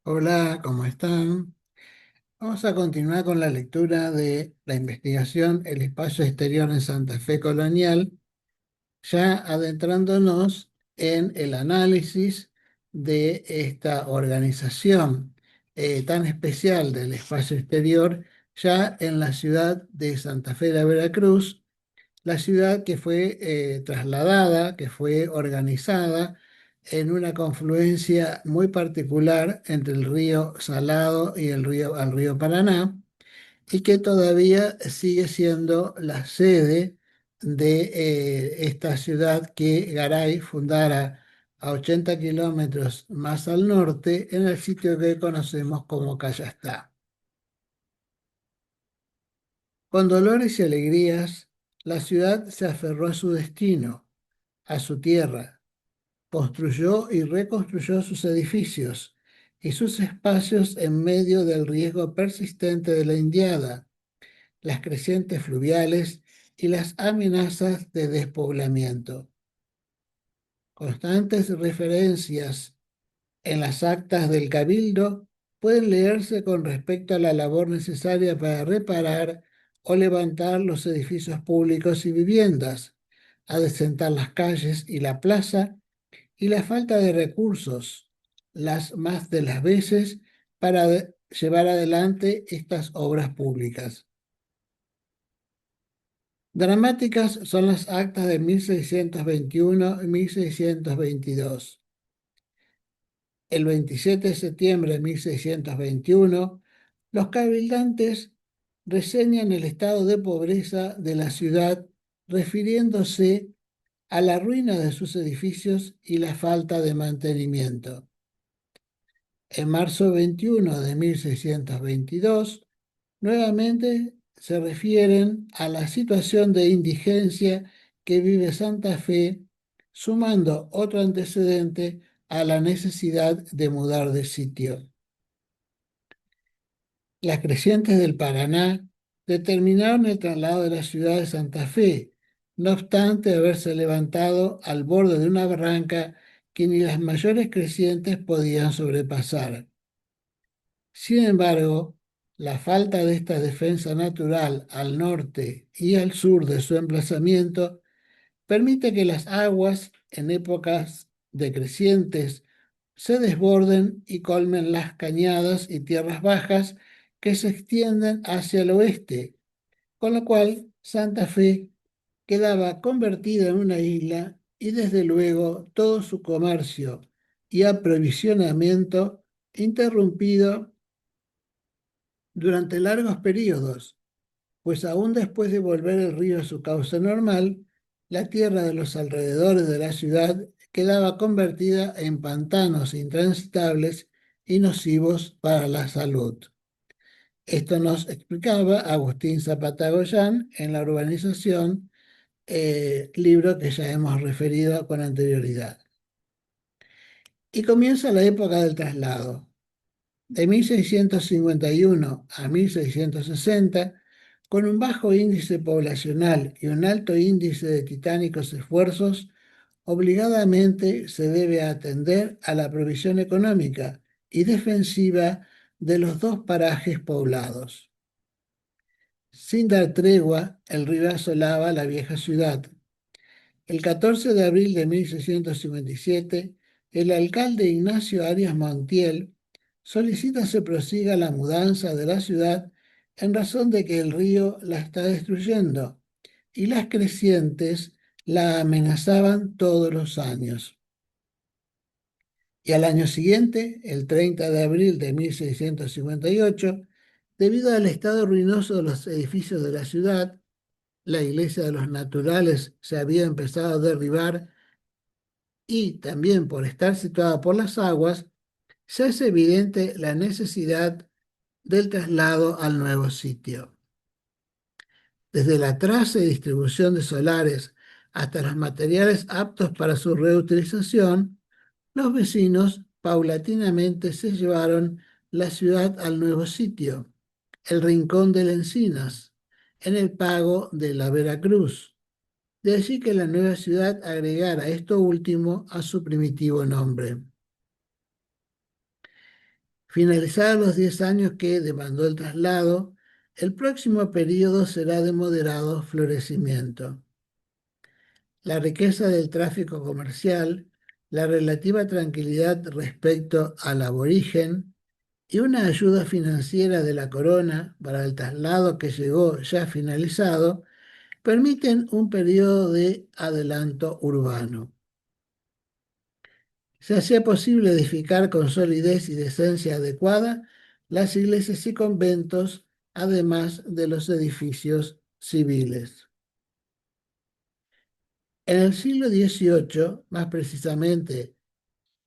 Hola, ¿cómo están? Vamos a continuar con la lectura de la investigación El espacio exterior en Santa Fe Colonial, ya adentrándonos en el análisis de esta organización tan especial del espacio exterior, ya en la ciudad de Santa Fe de Veracruz, la ciudad que fue trasladada, que fue organizada en una confluencia muy particular entre el río Salado y el río Paraná, y que todavía sigue siendo la sede de esta ciudad que Garay fundara a 80 kilómetros más al norte, en el sitio que conocemos como Callastá. Con dolores y alegrías, la ciudad se aferró a su destino, a su tierra. Construyó y reconstruyó sus edificios y sus espacios en medio del riesgo persistente de la indiada, las crecientes fluviales y las amenazas de despoblamiento. Constantes referencias en las actas del Cabildo pueden leerse con respecto a la labor necesaria para reparar o levantar los edificios públicos y viviendas, adecentar las calles y la plaza, y la falta de recursos, las más de las veces, para llevar adelante estas obras públicas. Dramáticas son las actas de 1621 y 1622. El 27 de septiembre de 1621, los cabildantes reseñan el estado de pobreza de la ciudad, refiriéndose a la ruina de sus edificios y la falta de mantenimiento. En marzo 21 de 1622, nuevamente se refieren a la situación de indigencia que vive Santa Fe, sumando otro antecedente a la necesidad de mudar de sitio. Las crecientes del Paraná determinaron el traslado de la ciudad de Santa Fe, no obstante haberse levantado al borde de una barranca que ni las mayores crecientes podían sobrepasar. Sin embargo, la falta de esta defensa natural al norte y al sur de su emplazamiento permite que las aguas en épocas decrecientes se desborden y colmen las cañadas y tierras bajas que se extienden hacia el oeste, con lo cual Santa Fe quedaba convertida en una isla y desde luego todo su comercio y aprovisionamiento interrumpido durante largos periodos, pues aún después de volver el río a su cauce normal, la tierra de los alrededores de la ciudad quedaba convertida en pantanos intransitables y nocivos para la salud. Esto nos explicaba Agustín Zapata Goyán en La urbanización, libro que ya hemos referido con anterioridad. Y comienza la época del traslado. De 1651 a 1660, con un bajo índice poblacional y un alto índice de titánicos esfuerzos, obligadamente se debe atender a la provisión económica y defensiva de los dos parajes poblados. Sin dar tregua, el río asolaba la vieja ciudad. El 14 de abril de 1657, el alcalde Ignacio Arias Montiel solicita se prosiga la mudanza de la ciudad en razón de que el río la está destruyendo y las crecientes la amenazaban todos los años. Y al año siguiente, el 30 de abril de 1658, debido al estado ruinoso de los edificios de la ciudad, la iglesia de los naturales se había empezado a derribar y también por estar situada por las aguas, se hace evidente la necesidad del traslado al nuevo sitio. Desde la traza y distribución de solares hasta los materiales aptos para su reutilización, los vecinos paulatinamente se llevaron la ciudad al nuevo sitio, el Rincón de Encinas, en el pago de la Veracruz. De allí que la nueva ciudad agregara esto último a su primitivo nombre. Finalizados los 10 años que demandó el traslado, el próximo período será de moderado florecimiento. La riqueza del tráfico comercial, la relativa tranquilidad respecto al aborigen y una ayuda financiera de la corona para el traslado que llegó ya finalizado, permiten un periodo de adelanto urbano. Se hacía posible edificar con solidez y decencia adecuada las iglesias y conventos, además de los edificios civiles. En el siglo XVIII, más precisamente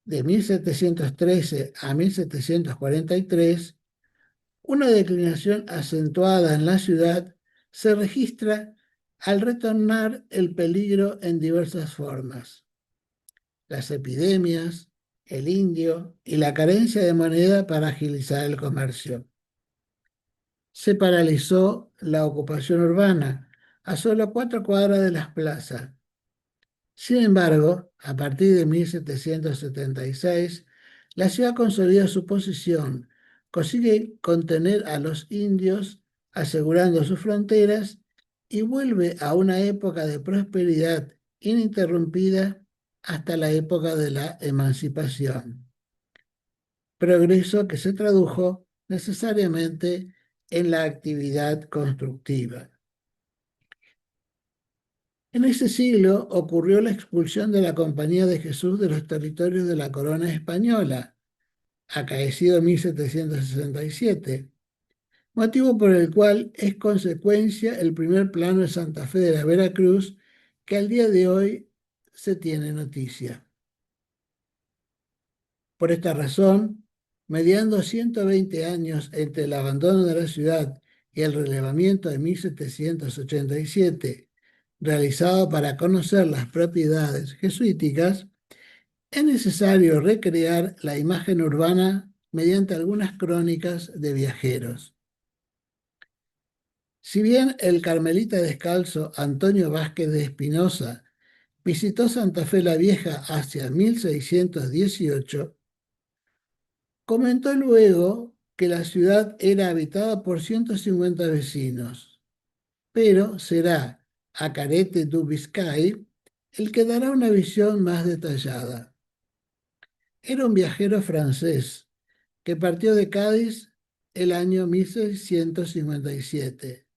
de 1713 a 1743, una declinación acentuada en la ciudad se registra al retornar el peligro en diversas formas. Las epidemias, el indio y la carencia de moneda para agilizar el comercio. Se paralizó la ocupación urbana a solo 4 cuadras de las plazas. Sin embargo, a partir de 1776, la ciudad consolida su posición, consigue contener a los indios, asegurando sus fronteras, y vuelve a una época de prosperidad ininterrumpida hasta la época de la emancipación. Progreso que se tradujo necesariamente en la actividad constructiva. En ese siglo ocurrió la expulsión de la Compañía de Jesús de los territorios de la corona española, acaecido en 1767, motivo por el cual es consecuencia el primer plano de Santa Fe de la Veracruz, que al día de hoy se tiene noticia. Por esta razón, mediando 120 años entre el abandono de la ciudad y el relevamiento de 1787, realizado para conocer las propiedades jesuíticas, es necesario recrear la imagen urbana mediante algunas crónicas de viajeros. Si bien el carmelita descalzo Antonio Vázquez de Espinosa visitó Santa Fe la Vieja hacia 1618, comentó luego que la ciudad era habitada por 150 vecinos, pero será Acarete du Biscay el que dará una visión más detallada. Era un viajero francés que partió de Cádiz el año 1657.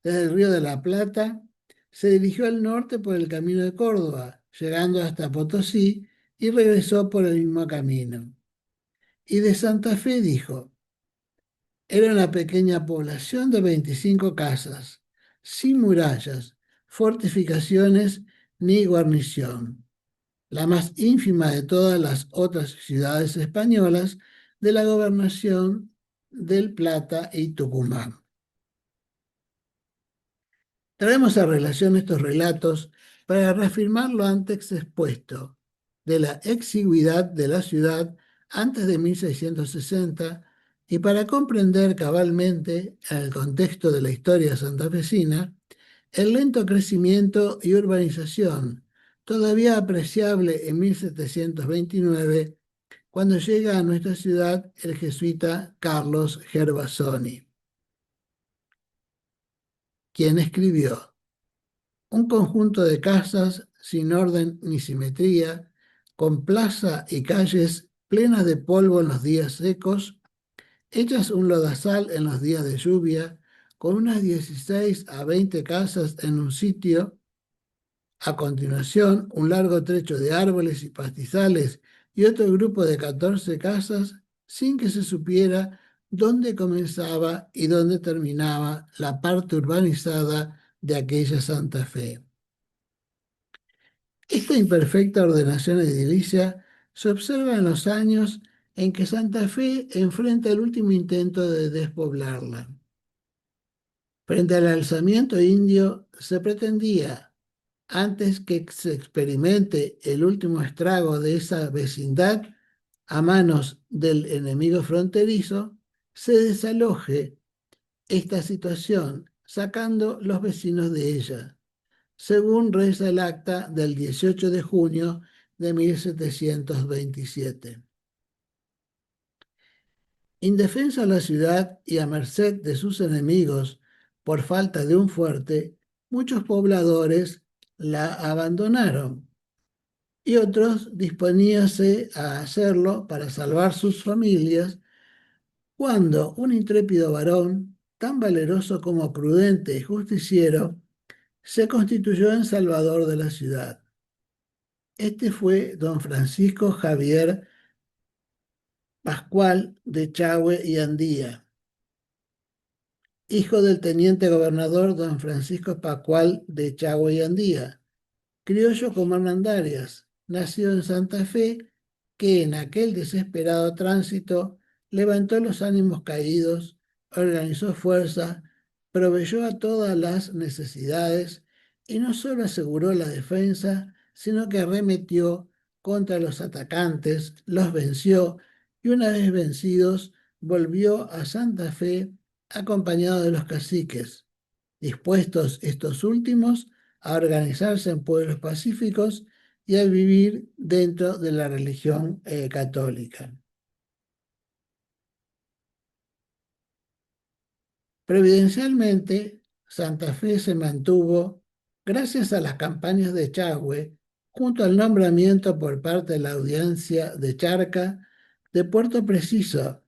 Desde el Río de la Plata se dirigió al norte por el camino de Córdoba, llegando hasta Potosí, y regresó por el mismo camino. Y de Santa Fe dijo: era una pequeña población de 25 casas, sin murallas, fortificaciones ni guarnición, la más ínfima de todas las otras ciudades españolas de la gobernación del Plata y Tucumán. Traemos a relación estos relatos para reafirmar lo antes expuesto de la exigüidad de la ciudad antes de 1660 y para comprender cabalmente, en el contexto de la historia santafesina, el lento crecimiento y urbanización, todavía apreciable en 1729, cuando llega a nuestra ciudad el jesuita Carlos Gervasoni, quien escribió: un conjunto de casas sin orden ni simetría, con plaza y calles plenas de polvo en los días secos, hechas un lodazal en los días de lluvia, con unas 16 a 20 casas en un sitio. A continuación, un largo trecho de árboles y pastizales y otro grupo de 14 casas, sin que se supiera dónde comenzaba y dónde terminaba la parte urbanizada de aquella Santa Fe. Esta imperfecta ordenación edilicia se observa en los años en que Santa Fe enfrenta el último intento de despoblarla. Frente al alzamiento indio, se pretendía, antes que se experimente el último estrago de esa vecindad a manos del enemigo fronterizo, se desaloje esta situación, sacando los vecinos de ella, según reza el acta del 18 de junio de 1727. Indefensa la ciudad y a merced de sus enemigos por falta de un fuerte, muchos pobladores la abandonaron y otros disponíanse a hacerlo para salvar sus familias cuando un intrépido varón, tan valeroso como prudente y justiciero, se constituyó en salvador de la ciudad. Este fue don Francisco Javier Pascual de Chahue y Andía, hijo del teniente gobernador don Francisco Pascual de Chahue y Andía, criollo como Hernandarias, nacido en Santa Fe, que en aquel desesperado tránsito levantó los ánimos caídos, organizó fuerzas, proveyó a todas las necesidades y no solo aseguró la defensa, sino que arremetió contra los atacantes, los venció y una vez vencidos volvió a Santa Fe acompañado de los caciques, dispuestos estos últimos a organizarse en pueblos pacíficos y a vivir dentro de la religión católica. Providencialmente, Santa Fe se mantuvo gracias a las campañas de Chahue, junto al nombramiento por parte de la audiencia de Charca de puerto preciso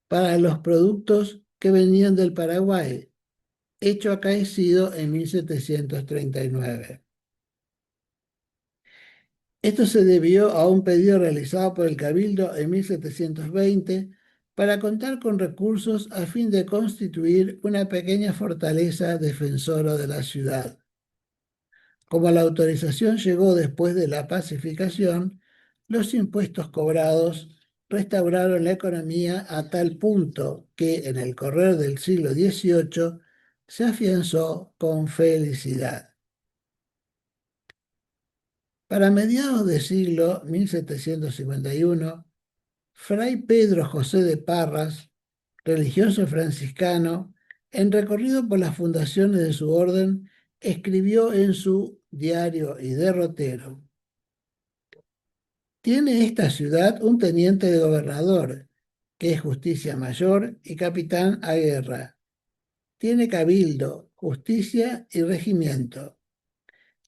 para los productos que venían del Paraguay, hecho acaecido en 1739. Esto se debió a un pedido realizado por el Cabildo en 1720 para contar con recursos a fin de constituir una pequeña fortaleza defensora de la ciudad. Como la autorización llegó después de la pacificación, los impuestos cobrados restauraron la economía a tal punto que en el correr del siglo XVIII se afianzó con felicidad. Para mediados del siglo 1751, Fray Pedro José de Parras, religioso franciscano, en recorrido por las fundaciones de su orden, escribió en su diario y derrotero: tiene esta ciudad un teniente de gobernador, que es justicia mayor y capitán a guerra. Tiene cabildo, justicia y regimiento.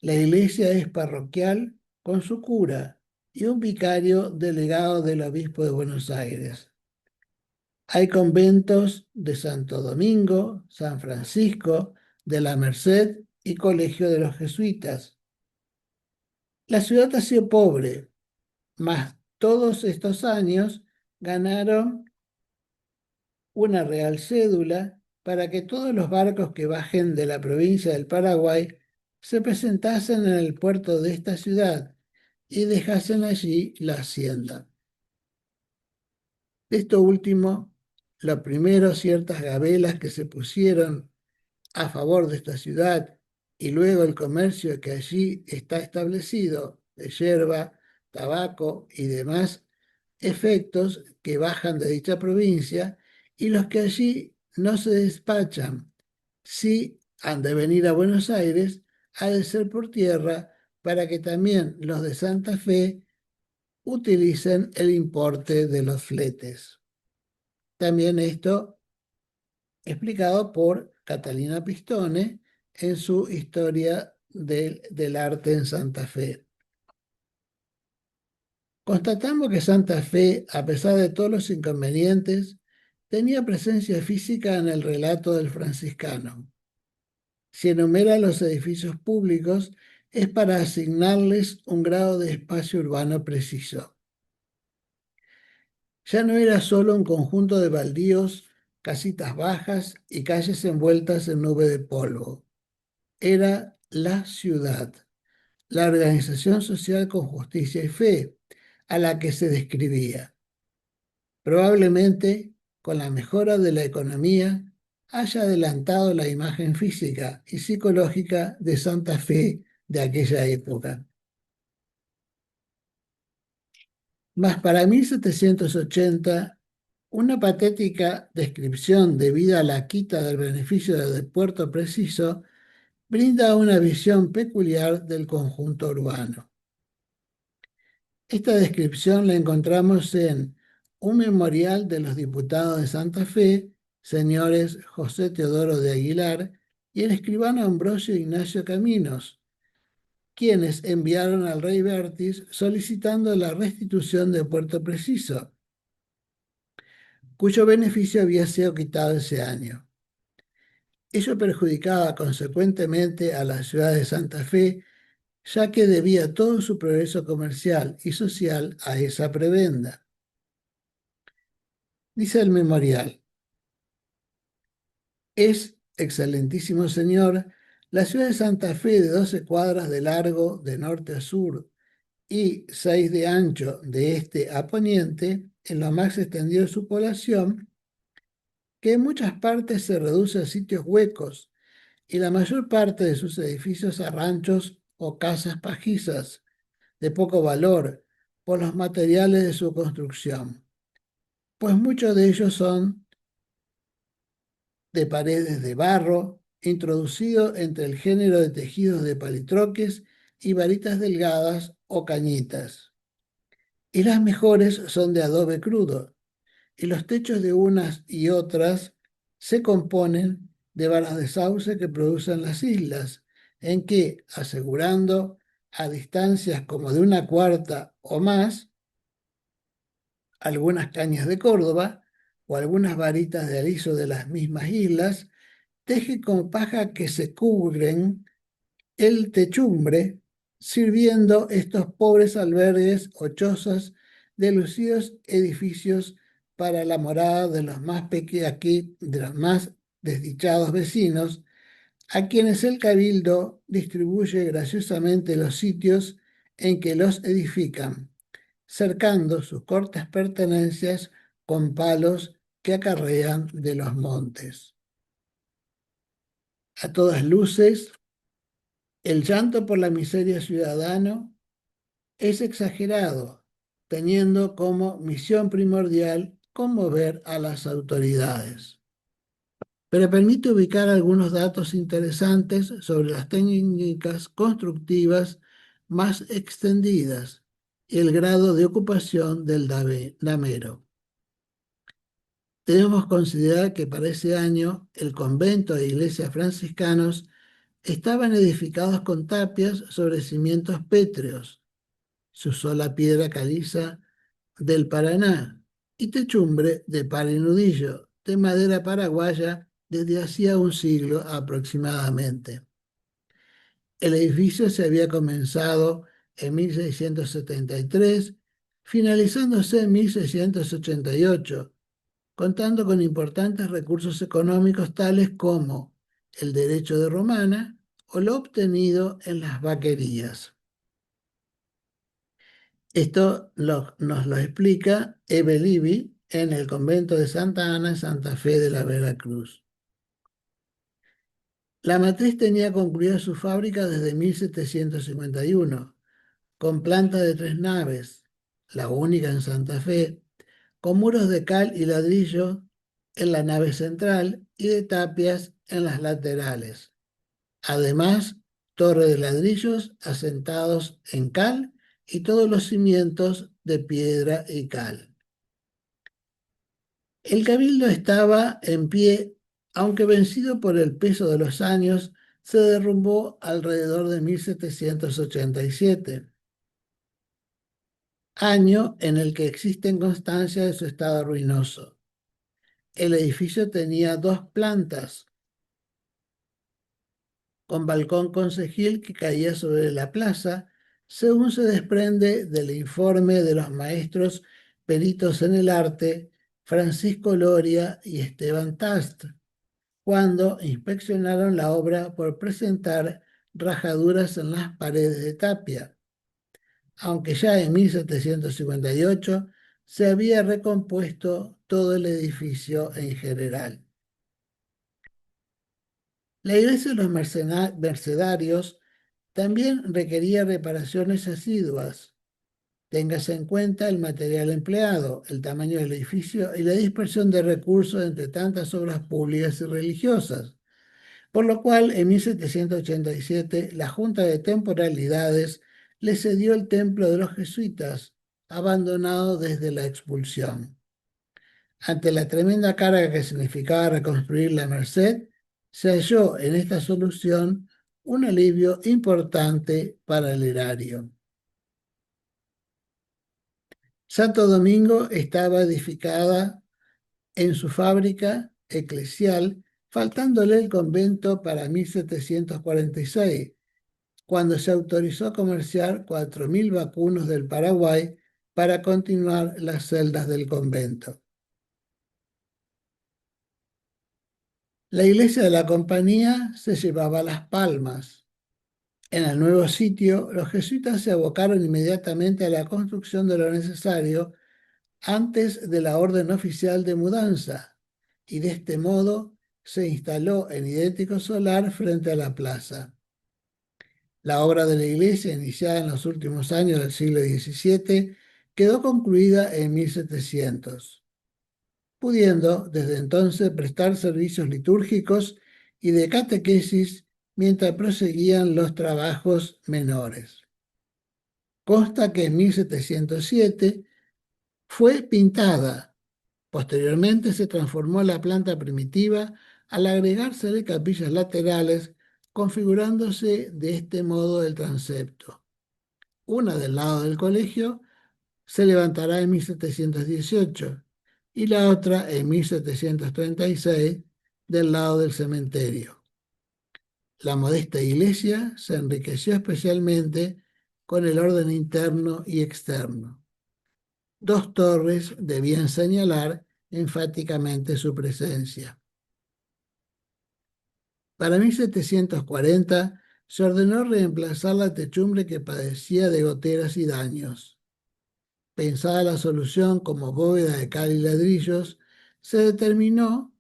La iglesia es parroquial con su cura y un vicario delegado del obispo de Buenos Aires. Hay conventos de Santo Domingo, San Francisco, de la Merced y Colegio de los Jesuitas. La ciudad ha sido pobre, mas todos estos años ganaron una real cédula para que todos los barcos que bajen de la provincia del Paraguay se presentasen en el puerto de esta ciudad y dejasen allí la hacienda. Esto último, lo primero, ciertas gabelas que se pusieron a favor de esta ciudad y luego el comercio que allí está establecido de yerba, tabaco y demás efectos que bajan de dicha provincia y los que allí no se despachan, si han de venir a Buenos Aires, ha de ser por tierra para que también los de Santa Fe utilicen el importe de los fletes. También esto explicado por Catalina Pistone en su Historia del arte en Santa Fe. Constatamos que Santa Fe, a pesar de todos los inconvenientes, tenía presencia física en el relato del franciscano. Si enumera los edificios públicos, es para asignarles un grado de espacio urbano preciso. Ya no era solo un conjunto de baldíos, casitas bajas y calles envueltas en nube de polvo. Era la ciudad, la organización social con justicia y fe, a la que se describía. Probablemente, con la mejora de la economía, haya adelantado la imagen física y psicológica de Santa Fe de aquella época. Mas para 1780, una patética descripción debida a la quita del beneficio del puerto preciso brinda una visión peculiar del conjunto urbano. Esta descripción la encontramos en un memorial de los diputados de Santa Fe, señores José Teodoro de Aguilar y el escribano Ambrosio Ignacio Caminos, quienes enviaron al rey Vértiz solicitando la restitución de Puerto Preciso, cuyo beneficio había sido quitado ese año. Ello perjudicaba consecuentemente a la ciudad de Santa Fe, ya que debía todo su progreso comercial y social a esa prebenda. Dice el memorial: es, excelentísimo señor, la ciudad de Santa Fe, de 12 cuadras de largo de norte a sur y 6 de ancho de este a poniente, en lo más extendido de su población, que en muchas partes se reduce a sitios huecos y la mayor parte de sus edificios a ranchos o casas pajizas de poco valor por los materiales de su construcción, pues muchos de ellos son de paredes de barro, introducido entre el género de tejidos de palitroques y varitas delgadas o cañitas. Y las mejores son de adobe crudo, y los techos de unas y otras se componen de varas de sauce que producen las islas, en que, asegurando a distancias como de una cuarta o más, algunas cañas de Córdoba o algunas varitas de aliso de las mismas islas, teje con paja que se cubren el techumbre, sirviendo estos pobres albergues o chozas de lucidos edificios para la morada de los más aquí, de los más desdichados vecinos, a quienes el cabildo distribuye graciosamente los sitios en que los edifican, cercando sus cortas pertenencias con palos que acarrean de los montes. A todas luces, el llanto por la miseria ciudadano es exagerado, teniendo como misión primordial conmover a las autoridades. Pero permite ubicar algunos datos interesantes sobre las técnicas constructivas más extendidas y el grado de ocupación del damero. Debemos considerar que para ese año el convento e iglesias franciscanos estaban edificados con tapias sobre cimientos pétreos. Se usó la piedra caliza del Paraná y techumbre de parinudillo, de madera paraguaya desde hacía un siglo aproximadamente. El edificio se había comenzado en 1673, finalizándose en 1688, contando con importantes recursos económicos tales como el derecho de romana o lo obtenido en las vaquerías. Esto nos lo explica Eve Libby en el convento de Santa Ana en Santa Fe de la Veracruz. La matriz tenía concluida su fábrica desde 1751, con planta de 3 naves, la única en Santa Fe, con muros de cal y ladrillo en la nave central y de tapias en las laterales. Además, torre de ladrillos asentados en cal y todos los cimientos de piedra y cal. El cabildo estaba en pie, aunque vencido por el peso de los años, se derrumbó alrededor de 1787, año en el que existen constancias de su estado ruinoso. El edificio tenía 2 plantas, con balcón concejil que caía sobre la plaza, según se desprende del informe de los maestros peritos en el arte Francisco Loria y Esteban Tast, cuando inspeccionaron la obra por presentar rajaduras en las paredes de tapia, aunque ya en 1758 se había recompuesto todo el edificio en general. La iglesia de los mercedarios también requería reparaciones asiduas. Téngase en cuenta el material empleado, el tamaño del edificio y la dispersión de recursos entre tantas obras públicas y religiosas. Por lo cual, en 1787, la Junta de Temporalidades le cedió el templo de los jesuitas, abandonado desde la expulsión. Ante la tremenda carga que significaba reconstruir la Merced, se halló en esta solución un alivio importante para el erario. Santo Domingo estaba edificada en su fábrica eclesial, faltándole el convento para 1746, cuando se autorizó a comerciar 4.000 vacunos del Paraguay para continuar las celdas del convento. La iglesia de la compañía se llevaba las palmas. En el nuevo sitio, los jesuitas se abocaron inmediatamente a la construcción de lo necesario antes de la orden oficial de mudanza, y de este modo se instaló en idéntico solar frente a la plaza. La obra de la iglesia, iniciada en los últimos años del siglo XVII, quedó concluida en 1700, pudiendo desde entonces prestar servicios litúrgicos y de catequesis mientras proseguían los trabajos menores. Consta que en 1707 fue pintada. Posteriormente se transformó la planta primitiva al agregársele capillas laterales, configurándose de este modo el transepto. Una del lado del colegio se levantará en 1718 y la otra en 1736 del lado del cementerio. La modesta iglesia se enriqueció especialmente con el orden interno y externo. Dos torres debían señalar enfáticamente su presencia. Para 1740 se ordenó reemplazar la techumbre que padecía de goteras y daños. Pensada la solución como bóveda de cal y ladrillos, se determinó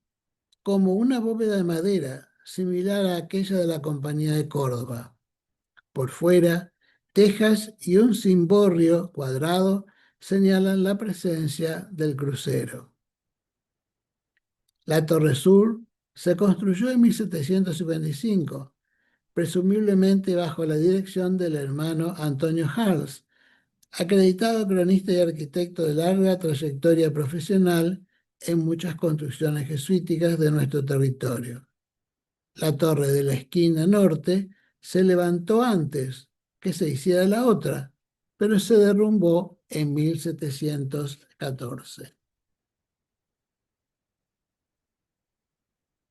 como una bóveda de madera, similar a aquella de la Compañía de Córdoba. Por fuera, tejas y un cimborrio cuadrado señalan la presencia del crucero. La Torre Sur se construyó en 1755, presumiblemente bajo la dirección del hermano Antonio Hals, acreditado cronista y arquitecto de larga trayectoria profesional en muchas construcciones jesuíticas de nuestro territorio. La torre de la esquina norte se levantó antes que se hiciera la otra, pero se derrumbó en 1714.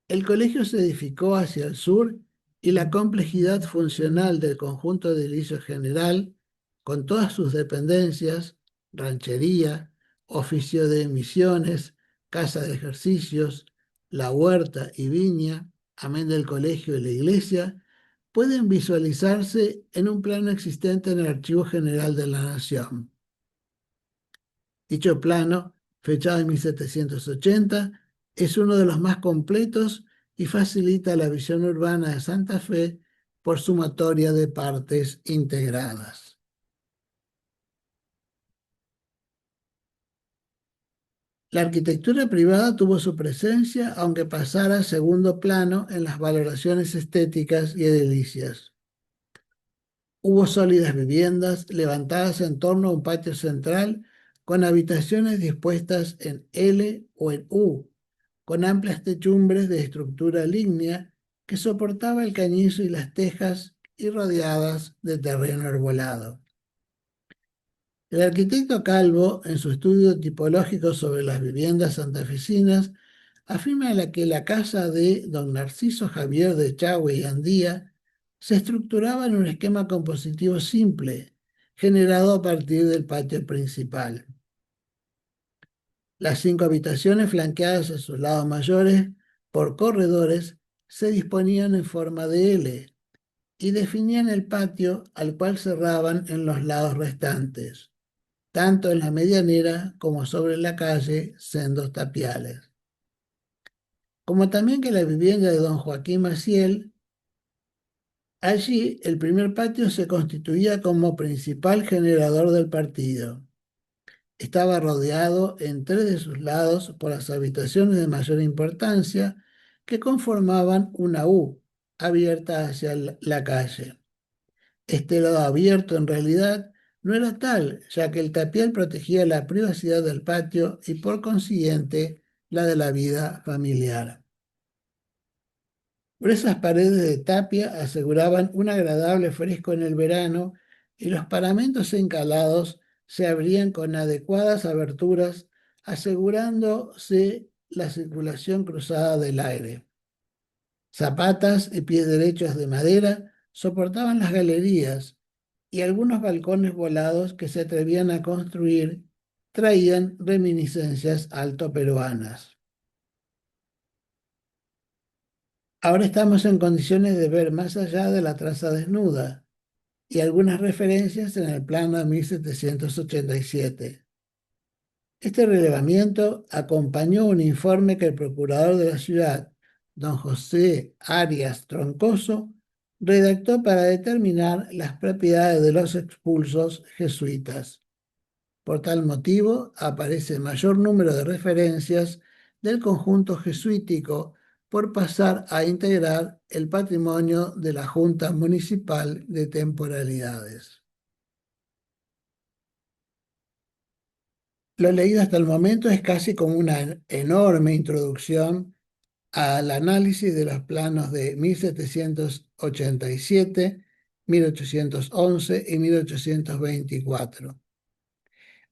El colegio se edificó hacia el sur y la complejidad funcional del conjunto edilicio general, con todas sus dependencias, ranchería, oficio de misiones, casa de ejercicios, la huerta y viña, amén del colegio y la iglesia, pueden visualizarse en un plano existente en el Archivo General de la Nación. Dicho plano, fechado en 1780, es uno de los más completos y facilita la visión urbana de Santa Fe por sumatoria de partes integradas. La arquitectura privada tuvo su presencia, aunque pasara a segundo plano en las valoraciones estéticas y edilicias. Hubo sólidas viviendas levantadas en torno a un patio central con habitaciones dispuestas en L o en U, con amplias techumbres de estructura lígnea que soportaba el cañizo y las tejas y rodeadas de terreno arbolado. El arquitecto Calvo, en su estudio tipológico sobre las viviendas santafesinas, afirma que la casa de don Narciso Javier de Chahue y Andía se estructuraba en un esquema compositivo simple, generado a partir del patio principal. Las 5 habitaciones, flanqueadas a sus lados mayores por corredores, se disponían en forma de L y definían el patio al cual cerraban en los lados restantes, tanto en la medianera como sobre la calle, sendos tapiales. Como también que la vivienda de don Joaquín Maciel, allí el primer patio se constituía como principal generador del partido. Estaba rodeado en 3 de sus lados por las habitaciones de mayor importancia que conformaban una U abierta hacia la calle. Este lado abierto en realidad no era tal, ya que el tapial protegía la privacidad del patio y por consiguiente la de la vida familiar. Gruesas paredes de tapia aseguraban un agradable fresco en el verano y los paramentos encalados se abrían con adecuadas aberturas, asegurándose la circulación cruzada del aire. Zapatas y pies derechos de madera soportaban las galerías y algunos balcones volados que se atrevían a construir traían reminiscencias altoperuanas. Ahora estamos en condiciones de ver más allá de la traza desnuda y algunas referencias en el plano de 1787. Este relevamiento acompañó un informe que el procurador de la ciudad, don José Arias Troncoso, redactó para determinar las propiedades de los expulsos jesuitas. Por tal motivo, aparece mayor número de referencias del conjunto jesuítico por pasar a integrar el patrimonio de la Junta Municipal de Temporalidades. Lo leído hasta el momento es casi como una enorme introducción al análisis de los planos de 1787, 1811 y 1824.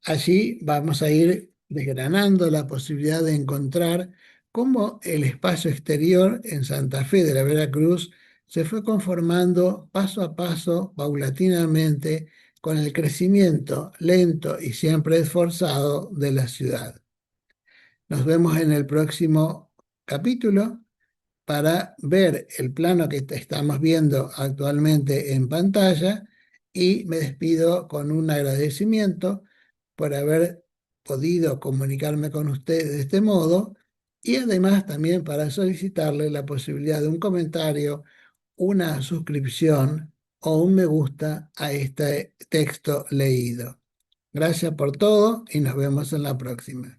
Allí vamos a ir desgranando la posibilidad de encontrar cómo el espacio exterior en Santa Fe de la Veracruz se fue conformando paso a paso, paulatinamente, con el crecimiento lento y siempre esforzado de la ciudad. Nos vemos en el próximo capítulo para ver el plano que estamos viendo actualmente en pantalla y me despido con un agradecimiento por haber podido comunicarme con ustedes de este modo y además también para solicitarle la posibilidad de un comentario, una suscripción o un me gusta a este texto leído. Gracias por todo y nos vemos en la próxima.